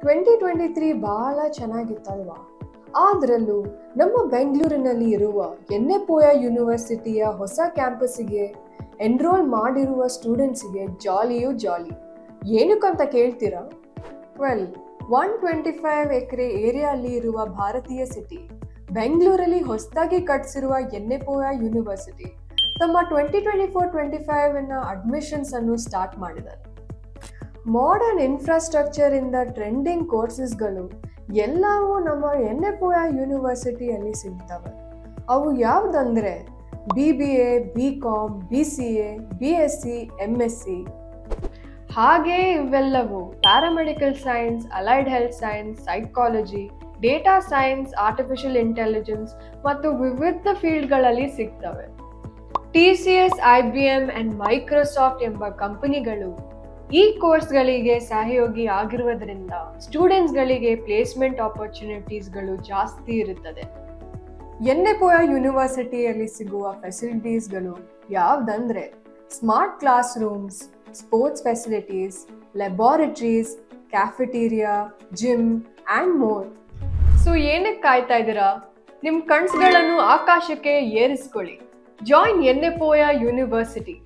2023 ಬಹಳ ಚೆನ್ನಾಗಿತ್ತಲ್ವಾ? ಅದರಲ್ಲೂ ನಮ್ಮ ಬೆಂಗಳೂರಿನಲ್ಲಿ ಇರುವ ಎನ್ನೆಪೋಯ ಯೂನಿವರ್ಸಿಟಿಯ ಹೊಸ ಕ್ಯಾಂಪಸ್ಸಿಗೆ ಎನ್ರೋಲ್ ಮಾಡಿರುವ ಸ್ಟೂಡೆಂಟ್ಸಿಗೆ ಜಾಲಿಯೂ ಜಾಲಿ. ಏನಕ್ಕಂತ ಕೇಳ್ತೀರಾ? 125 ಎಕರೆ ಏರಿಯಾದಲ್ಲಿ ಇರುವ ಭಾರತೀಯ ಸಿಟಿ ಬೆಂಗಳೂರಲ್ಲಿ ಹೊಸದಾಗಿ ಕಟ್ಟಿಸಿರುವ ಎನ್ನೆಪೋಯ ಯೂನಿವರ್ಸಿಟಿ ತಮ್ಮ 2024-25 ಅಡ್ಮಿಷನ್ಸ್ ಅನ್ನು ಸ್ಟಾರ್ಟ್ ಮಾಡಿದ್ದಾರೆ. ಮಾಡರ್ನ್ ಇನ್ಫ್ರಾಸ್ಟ್ರಕ್ಚರ್ ಇಂದ ಟ್ರೆಂಡಿಂಗ್ ಕೋರ್ಸಸ್ಗಳು ಎಲ್ಲವೂ ನಮ್ಮ ಎನ್ನೆಪೋಯ ಯೂನಿವರ್ಸಿಟಿಯಲ್ಲಿ ಸಿಗ್ತವೆ. ಅವು ಯಾವುದಂದ್ರೆ BBA, BCom, BCA, BSc, MSc. ಹಾಗೆ ಇವೆಲ್ಲವೂ paramedical science, allied health science, psychology, data science, artificial intelligence ಮತ್ತು ವಿವಿಧ ಫೀಲ್ಡ್ಗಳಲ್ಲಿ ಸಿಗ್ತವೆ. TCS, IBM ಅಂಡ್ ಮೈಕ್ರೋಸಾಫ್ಟ್ ಎಂಬ ಕಂಪನಿಗಳು ಈ ಕೋರ್ಸ್ಗಳಿಗೆ ಸಹಯೋಗಿ ಆಗಿರುವುದರಿಂದ ಸ್ಟೂಡೆಂಟ್ಸ್ಗಳಿಗೆ ಪ್ಲೇಸ್ಮೆಂಟ್ ಆಪರ್ಚುನಿಟೀಸ್ಗಳು ಜಾಸ್ತಿ ಇರುತ್ತದೆ. ಎನ್ನೆಪೋಯ ಯೂನಿವರ್ಸಿಟಿಯಲ್ಲಿ ಸಿಗುವ ಫೆಸಿಲಿಟೀಸ್ಗಳು ಯಾವುದಂದ್ರೆ smart class rooms, sports facilities, laboratories, cafeteria, gym and more. So ಏನಕ್ಕೆ ಕಾಯ್ತಾ ಇದ್ದೀರಾ? ನಿಮ್ಮ ಕನಸುಗಳನ್ನು ಆಕಾಶಕ್ಕೆ ಏರಿಸ್ಕೊಳ್ಳಿ. Join ಎನ್ನೆಪೋಯ university.